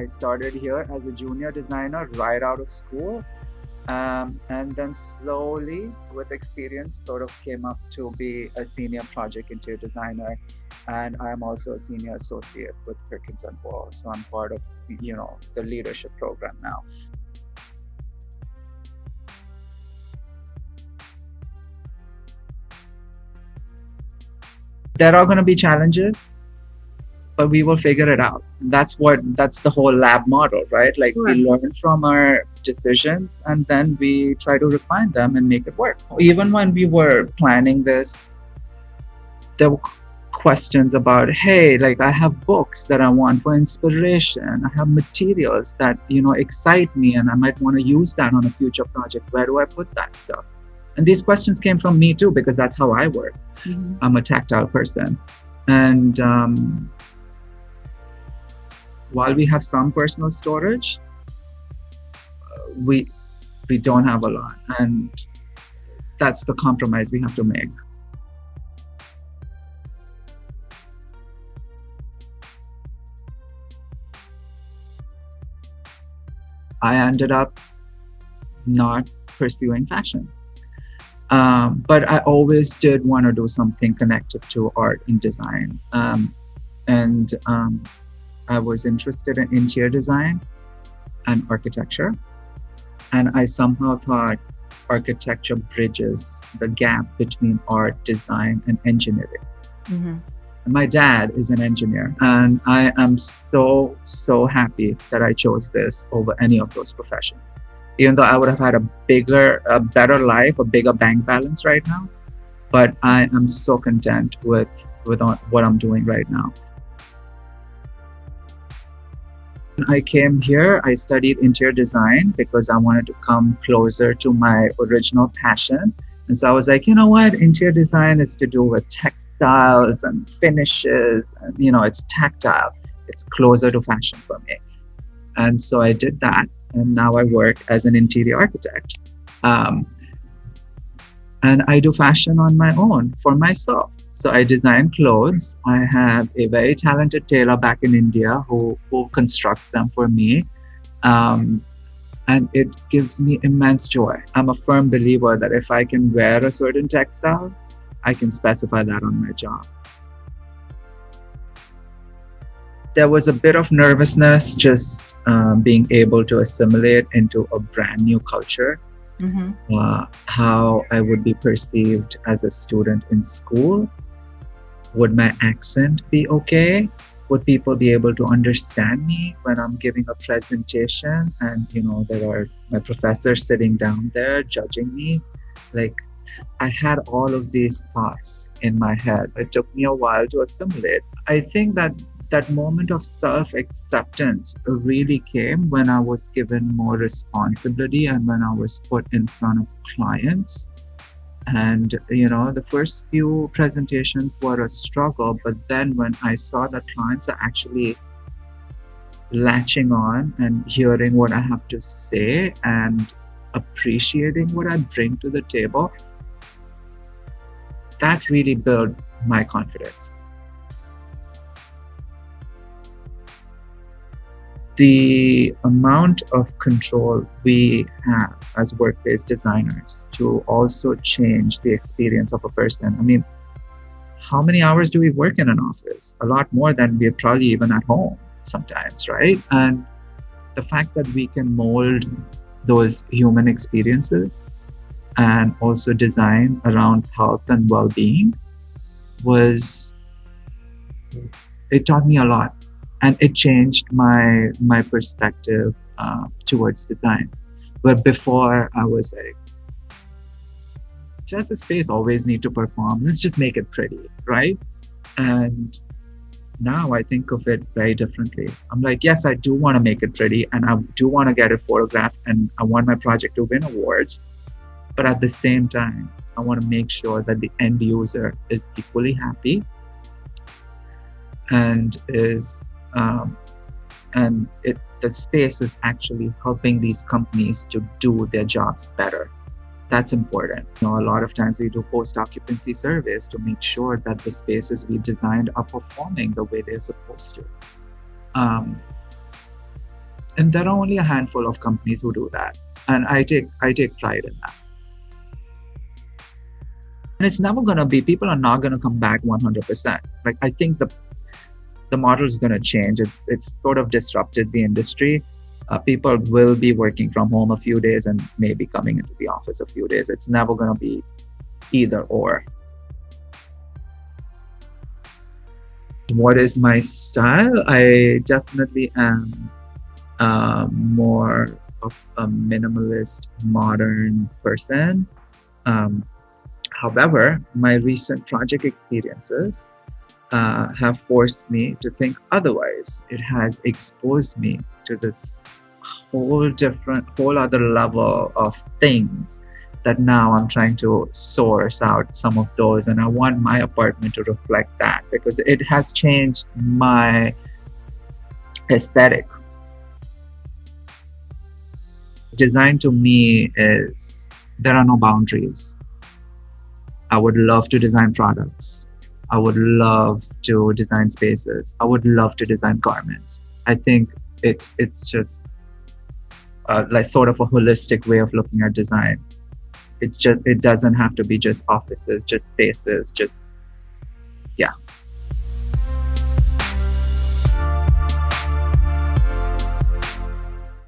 I started here as a junior designer right out of school. And then slowly, with experience, sort of came up to be a senior project interior designer. And I'm also a senior associate with Perkins&Will. So I'm part of, the leadership program now. There are going to be challenges, but we will figure it out. That's the whole lab model, right? Like Sure. we learn from our decisions and then we try to refine them and make it work. Even when we were planning this, there were questions about, hey, like I have books that I want for inspiration. I have materials that, excite me and I might want to use that on a future project. Where do I put that stuff? And these questions came from me too, because that's how I work. Mhm. I'm a tactile person. And while we have some personal storage, we don't have a lot. And that's the compromise we have to make. I ended up not pursuing fashion. But I always did want to do something connected to art and design. And I was interested in interior design and architecture. And I somehow thought architecture bridges the gap between art, design, and engineering. Mm-hmm. My dad is an engineer, and I am so, so happy that I chose this over any of those professions. Even though I would have had a better life, a bigger bank balance right now, but I am so content with what I'm doing right now. When I came here, I studied interior design because I wanted to come closer to my original passion. And so I was like, you know what? Interior design is to do with textiles and finishes, and it's tactile. It's closer to fashion for me. And so I did that. And now I work as an interior architect. And I do fashion on my own for myself. So I design clothes. I have a very talented tailor back in India who constructs them for me. And it gives me immense joy. I'm a firm believer that if I can wear a certain textile, I can specify that on my job. There was a bit of nervousness just being able to assimilate into a brand new culture. Mm-hmm. How I would be perceived as a student in school. Would my accent be okay? Would people be able to understand me when I'm giving a presentation and, there are my professors sitting down there judging me? Like, I had all of these thoughts in my head. It took me a while to assimilate. I think that moment of self-acceptance really came when I was given more responsibility and when I was put in front of clients. And, the first few presentations were a struggle, but then when I saw that clients are actually latching on and hearing what I have to say and appreciating what I bring to the table, that really built my confidence. The amount of control we have as workplace designers to also change the experience of a person. I mean, how many hours do we work in an office? A lot more than we're probably even at home sometimes, right? And the fact that we can mold those human experiences and also design around health and well-being it taught me a lot. And it changed my perspective towards design. But before I was like, does the space always need to perform? Let's just make it pretty, right? And now I think of it very differently. I'm like, yes, I do want to make it pretty and I do want to get it photographed and I want my project to win awards. But at the same time, I want to make sure that the end user is equally happy and the space is actually helping these companies to do their jobs better. That's important. A lot of times we do post-occupancy surveys to make sure that the spaces we designed are performing the way they're supposed to. And there are only a handful of companies who do that. And I take pride in that. And it's never gonna be, people are not gonna come back 100%. Like I think the model is gonna change. It's sort of disrupted the industry. People will be working from home a few days and maybe coming into the office a few days. It's never gonna be either or. What is my style? I definitely am more of a minimalist, modern person. Um, However, my recent project experiences have forced me to think otherwise. It has exposed me to this whole other level of things that now I'm trying to source out some of those. And I want my apartment to reflect that because it has changed my aesthetic. Design to me is, there are no boundaries. I would love to design products. I would love to design spaces. I would love to design garments. I think it's just like sort of a holistic way of looking at design. It doesn't have to be just offices, just spaces, just yeah.